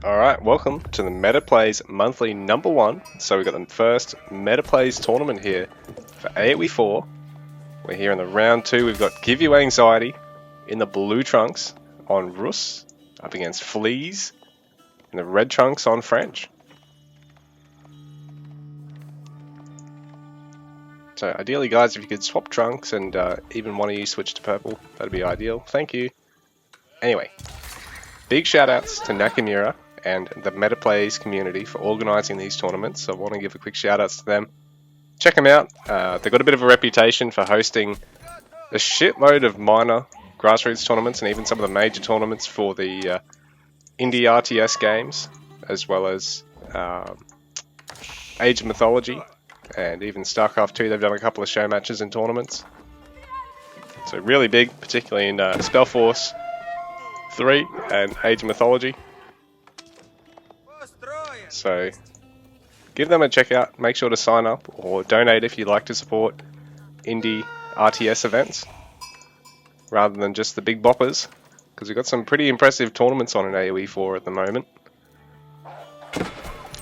Alright, welcome to the Meta Plays monthly number 1. So we've got the first Meta Plays tournament here for AoE 4. We're here in the round 2. We've got GiveUAnxiety in the blue trunks on Rus up against Fleeze in the red trunks on French. So ideally guys, if you could swap trunks and even one of you switch to purple, that'd be ideal. Thank you. Anyway, big shout outs to Nakamura and the Meta Plays community for organising these tournaments. So I want to give a quick shout outs to them. Check them out. They've got a bit of a reputation for hosting a shitload of minor grassroots tournaments and even some of the major tournaments for the indie RTS games, as well as Age of Mythology and even StarCraft 2. They've done a couple of show matches and tournaments. So really big, particularly in Spellforce 3 and Age of Mythology. So give them a check out. Make sure to sign up or donate if you'd like to support indie RTS events rather than just the big boppers, because we've got some pretty impressive tournaments on in AoE 4 at the moment.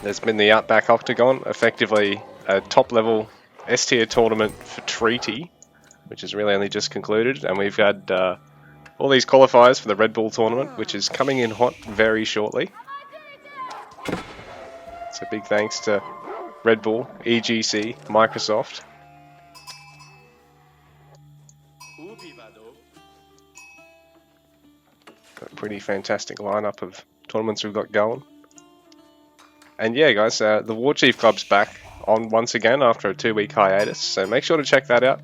There's been the Outback Octagon, effectively a top level S tier tournament for Treaty, which has really only just concluded, and we've had all these qualifiers for the Red Bull tournament, which is coming in hot very shortly. So big thanks to Red Bull, EGC, Microsoft. Got a pretty fantastic lineup of tournaments we've got going. And yeah guys, the Warchief Club's back on once again after a 2-week hiatus, so make sure to check that out.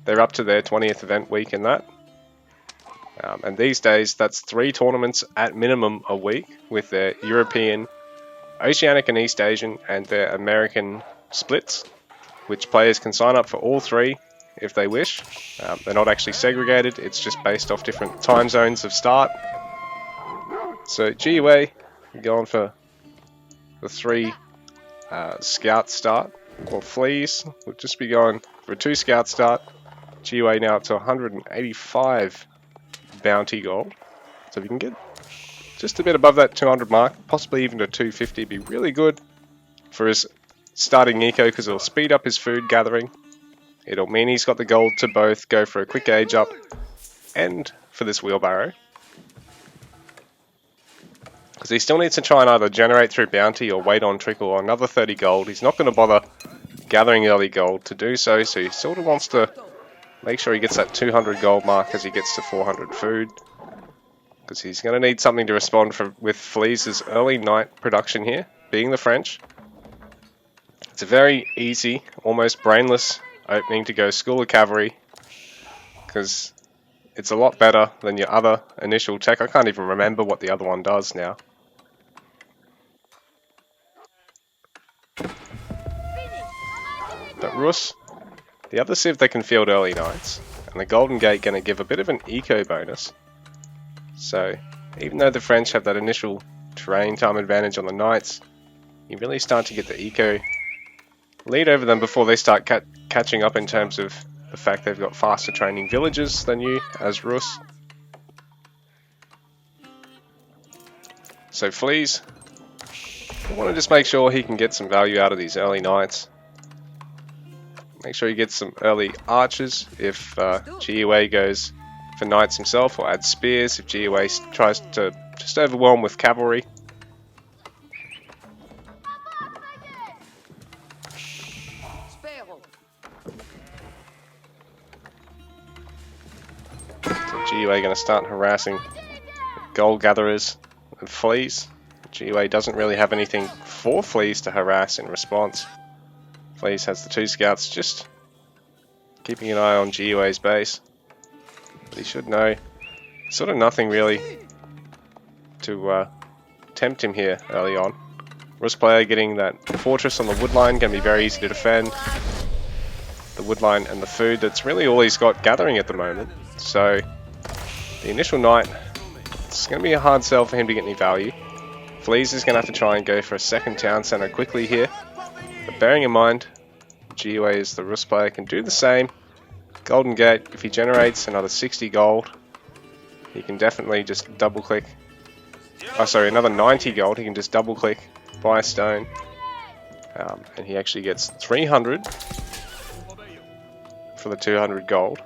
They're up to their 20th event week in that. And these days, that's 3 tournaments at minimum a week with their European, Oceanic and East Asian, and their American splits, which players can sign up for all 3 if they wish. They're not actually segregated, it's just based off different time zones of start. So GiveUA, we're going for the 3 scout start, or Fleeze, we'll just be going for a 2 scout start. GiveUA now up to 185 bounty gold, so if you can get just a bit above that 200 mark, possibly even to 250, would be really good for his starting eco, because it'll speed up his food gathering. It'll mean he's got the gold to both go for a quick age up and for this wheelbarrow, because he still needs to try and either generate through bounty or wait on trickle or another 30 gold. He's not going to bother gathering early gold to do so, so he sort of wants to make sure he gets that 200 gold mark as he gets to 400 food, because he's going to need something to respond with Fleeze's early night production here, being the French. It's a very easy, almost brainless opening to go School of Cavalry, because it's a lot better than your other initial tech. I can't even remember what the other one does now. But Rus, the other civ they can field early nights, and the Golden Gate going to give a bit of an eco bonus. So even though the French have that initial terrain time advantage on the knights, you really start to get the eco lead over them before they start catching up in terms of the fact they've got faster training villages than you as Rus. So Fleeze, you want to just make sure he can get some value out of these early knights. Make sure he gets some early archers if GiveUA goes for knights himself, or adds spears if GiveUA tries to just overwhelm with cavalry. So GiveUA going to start harassing gold gatherers and Fleeze. GiveUA doesn't really have anything for Fleeze to harass in response. Fleeze has the 2 scouts just keeping an eye on GiveUA's base. But he should know sort of nothing really to tempt him here early on. Rus player getting that fortress on the woodline, going to be very easy to defend. The woodline and the food, that's really all he's got gathering at the moment. So the initial knight, it's going to be a hard sell for him to get any value. Fleeze is going to have to try and go for a second town center quickly here. But bearing in mind, GiveUA is the Rus player, can do the same. Golden Gate, if he generates another 60 gold, he can definitely just double click Oh, sorry, another 90 gold. He can just double click, buy a stone, and he actually gets 300 for the 200 gold.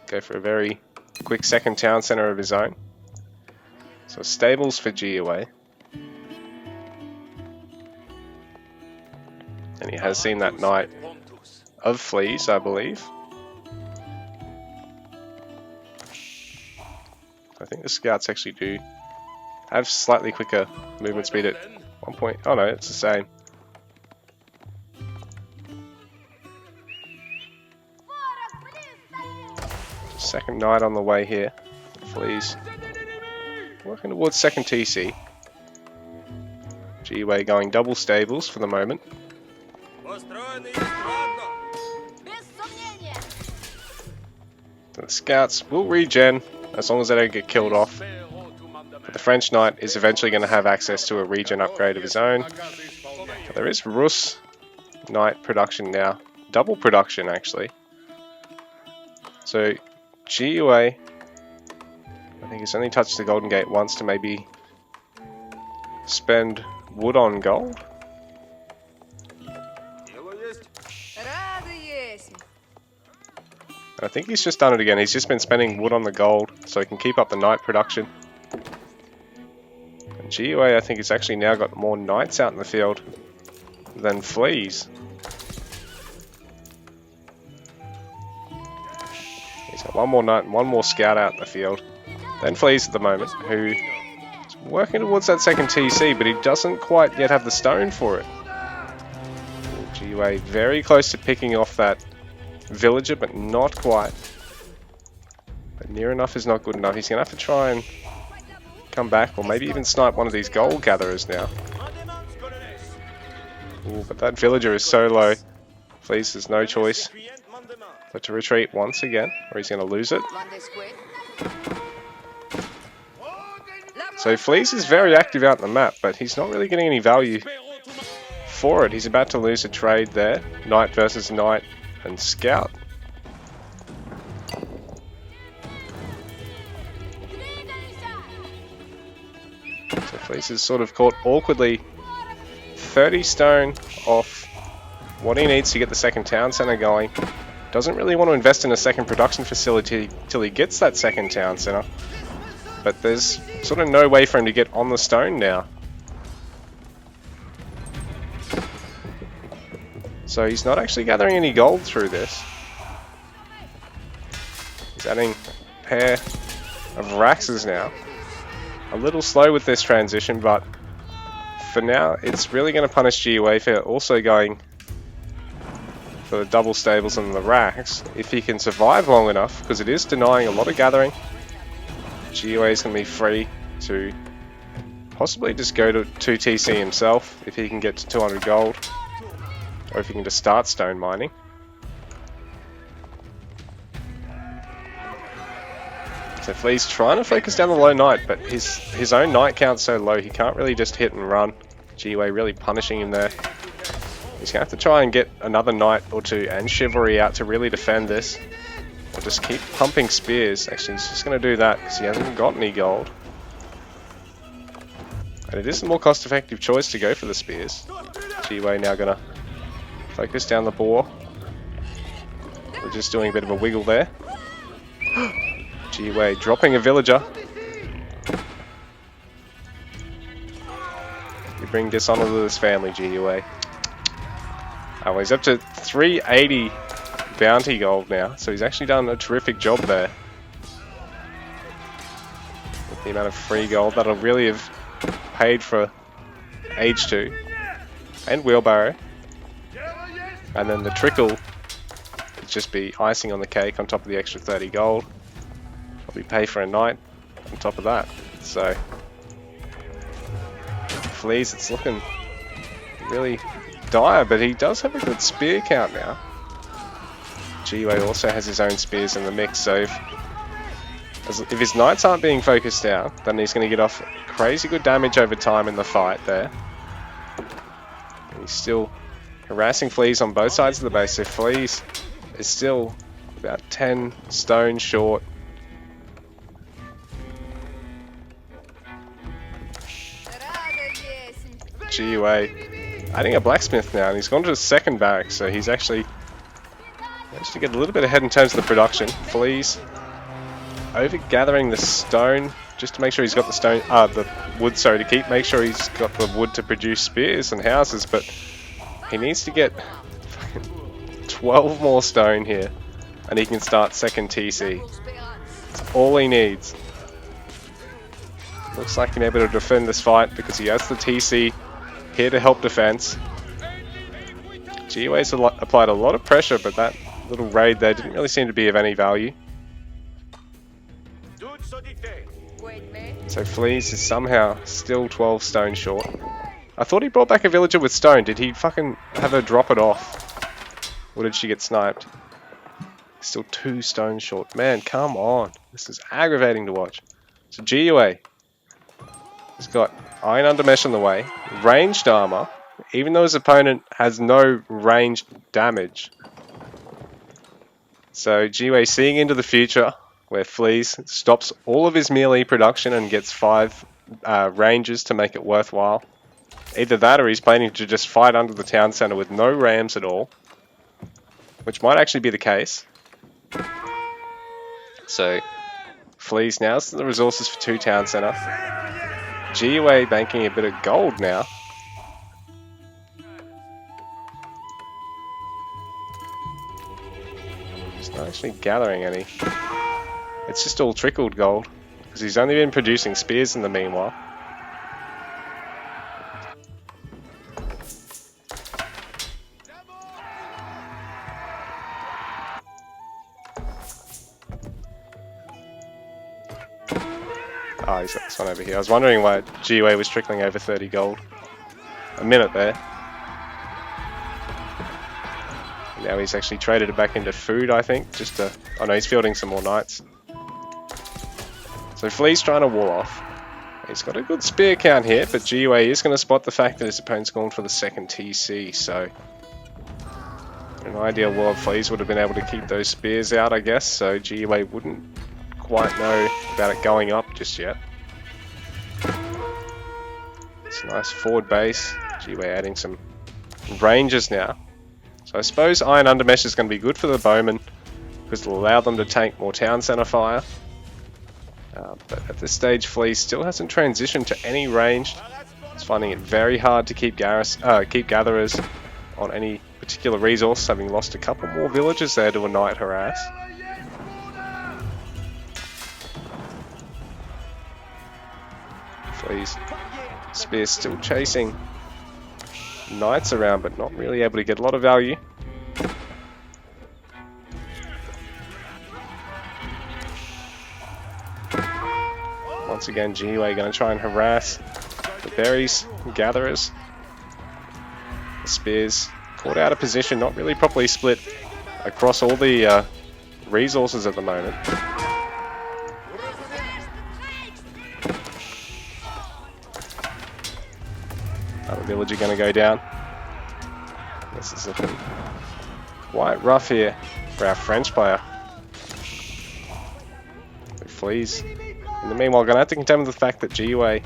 Go for a very quick second town center of his own. So stables for GiveUA. And he has seen that Knight of Fleeze, I believe. I think the scouts actually do have slightly quicker movement speed at 1 point. Oh no, it's the same. Second Knight on the way here. Fleeze working towards second TC. GiveUA going double stables for the moment. The scouts will regen as long as they don't get killed off. But the French Knight is eventually going to have access to a regen upgrade of his own. But there is Rus Knight production now. Double production actually. So GiveUA, I think he's only touched the Golden Gate once to maybe spend wood on gold. I think he's just done it again. He's just been spending wood on the gold so he can keep up the Knight production. And GiveUA, I think, has actually now got more Knights out in the field than Fleeze. He's got one more Knight and one more Scout out in the field than Fleeze at the moment, who is working towards that second TC, but he doesn't quite yet have the stone for it. GiveUA very close to picking off that villager, but not quite. But near enough is not good enough. He's going to have to try and come back, or maybe even snipe one of these gold gatherers now. Ooh, but that villager is so low. Fleeze has no choice but to retreat once again, or he's going to lose it. So Fleeze is very active out on the map, but he's not really getting any value for it. He's about to lose a trade there. Knight versus Knight and Scout. So Fleece is sort of caught awkwardly 30 stone off what he needs to get the second town center going. Doesn't really want to invest in a second production facility till he gets that second town center. But there's sort of no way for him to get on the stone now. So he's not actually gathering any gold through this. He's adding a pair of Raxes now. A little slow with this transition, but for now it's really going to punish GiveUA for also going for the double stables and the Rax. If he can survive long enough, because it is denying a lot of gathering, GiveUA is going to be free to possibly just go to 2TC himself if he can get to 200 gold. Or if you can just start stone mining. So Fleeze trying to focus down the low Knight, but his own Knight count's so low he can't really just hit and run. GiveUA really punishing him there. He's going to have to try and get another Knight or two and Chivalry out to really defend this. Or just keep pumping spears. Actually, he's just going to do that because he hasn't got any gold. And it is a more cost-effective choice to go for the spears. GiveUA now going to focus down the boar. We're just doing a bit of a wiggle there. GiveUA dropping a villager. You bring dishonor to this family, GiveUA. Oh, well, he's up to 380 bounty gold now, so he's actually done a terrific job there. With the amount of free gold that'll really have paid for Age 2 and Wheelbarrow. And then the trickle would just be icing on the cake on top of the extra 30 gold. Probably pay for a Knight on top of that. So, Fleeze, it's looking really dire, but he does have a good spear count now. GiveUA also has his own spears in the mix, so if his Knights aren't being focused down, then he's going to get off crazy good damage over time in the fight there. And he's still harassing Fleeze on both sides of the base, so Fleeze is still about 10 stone short. GUA adding a blacksmith now, and he's gone to his second barracks, so he's actually managed to get a little bit ahead in terms of the production. Fleeze over gathering the stone just to make sure he's got the stone, the wood, sorry, to make sure he's got the wood to produce spears and houses, but he needs to get 12 more stone here, and he can start second TC. That's all he needs. Looks like he's able to defend this fight because he has the TC here to help defense. GUA's applied a lot of pressure, but that little raid there didn't really seem to be of any value. So Fleeze is somehow still 12 stone short. I thought he brought back a villager with stone. Did he fucking have her drop it off? Or did she get sniped? Still 2 stone short. Man, come on. This is aggravating to watch. So GUA has got Iron Undermesh on the way. Ranged armor. Even though his opponent has no ranged damage. So GUA seeing into the future, where Fleeze stops all of his melee production and gets 5 ranges to make it worthwhile. Either that or he's planning to just fight under the town center with no rams at all. Which might actually be the case. So, Fleeze now has the resources for 2 town center. GUA banking a bit of gold now. He's not actually gathering any. It's just all trickled gold, because he's only been producing spears in the meanwhile. Oh, he's got this one over here. I was wondering why GUA was trickling over 30 gold. A minute there. Now he's actually traded it back into food, I think, just to... Oh no, he's fielding some more knights. So Flea's trying to wall off. He's got a good spear count here, but GUA is going to spot the fact that his opponent's gone for the second TC, so... In an ideal world, Fleeze would have been able to keep those spears out, I guess, so GUA wouldn't quite know about it going up just yet. It's a nice forward base. GUA adding some ranges now. So I suppose Iron Undermesh is going to be good for the bowmen, because it'll allow them to tank more town center fire. But at this stage, Fleeze still hasn't transitioned to any ranged. He's finding it very hard to keep gatherers on any particular resource, having lost a couple more villagers there to a night harass. Fleeze spear still chasing knights around, but not really able to get a lot of value. Once again, GUA going to try and harass the berries gatherers. The spears caught out of position, not really properly split across all the resources at the moment. Another villager going to go down. This is looking quite rough here for our French player. Fleeze. In the meanwhile, going to have to contend with the fact that GUA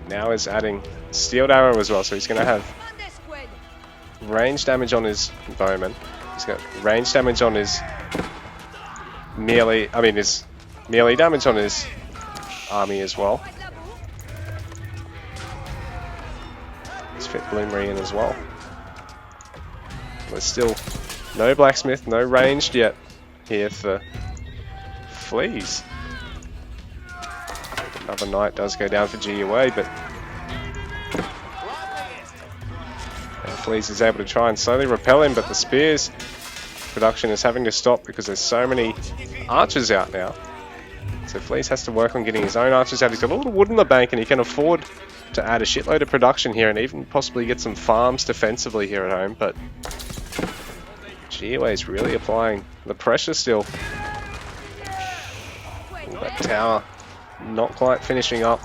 now is adding steeled arrow as well, so he's going to have range damage on his bowman. He's got range damage on his melee. His melee damage on his army as well. He's fit Bloomery in as well. There's still no blacksmith, no ranged yet here for Fleeze. Another knight does go down for GUA, but Fleeze is able to try and slowly repel him, but the spears production is having to stop because there's so many archers out now. So Fleeze has to work on getting his own archers out. He's got a little wood in the bank and he can afford to add a shitload of production here and even possibly get some farms defensively here at home, but GUA is really applying the pressure still. Ooh, that tower not quite finishing up.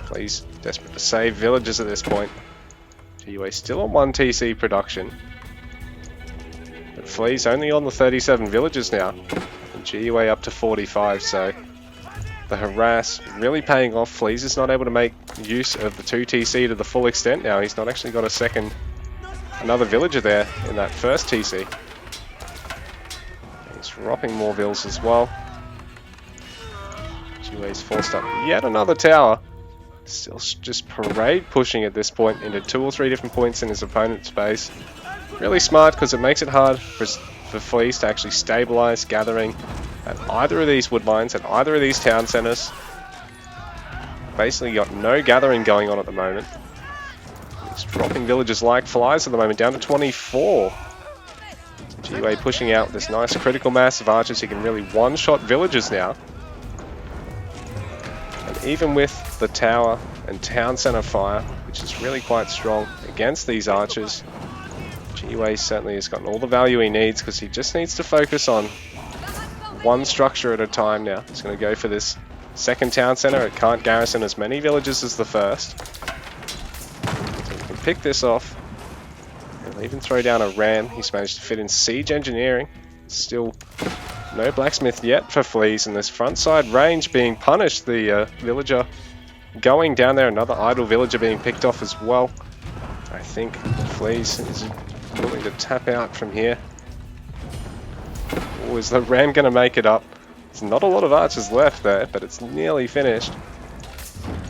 Fleeze desperate to save villagers at this point. GUA still on 1 TC production. But Fleeze only on the 37 villagers now. And GUA up to 45, so The harass really paying off. Fleeze is not able to make use of the 2 TC to the full extent now. He's not actually got another villager there in that first TC. He's dropping more vills as well. GiveUA's forced up yet another tower. Still just parade pushing at this point into 2 or 3 different points in his opponent's base. Really smart because it makes it hard for Fleeze to actually stabilize gathering at either of these wood mines, at either of these town centers. Basically got no gathering going on at the moment. He's dropping villagers like flies at the moment, down to 24. GiveUA pushing out this nice critical mass of archers. He can really one-shot villagers now. And even with the tower and town center fire, which is really quite strong against these archers, GiveUA certainly has gotten all the value he needs because he just needs to focus on one structure at a time now. He's going to go for this second town center. It can't garrison as many villages as the first. So he can pick this off. He'll even throw down a ram. He's managed to fit in siege engineering. Still no blacksmith yet for Fleeze, and this front side range being punished. The villager going down there, another idle villager being picked off as well. I think Fleeze is willing to tap out from here. Or is the ram going to make it up? There's not a lot of archers left there, but it's nearly finished.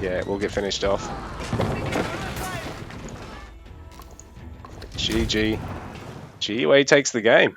Yeah, it will get finished off. GG. GiveUA takes the game.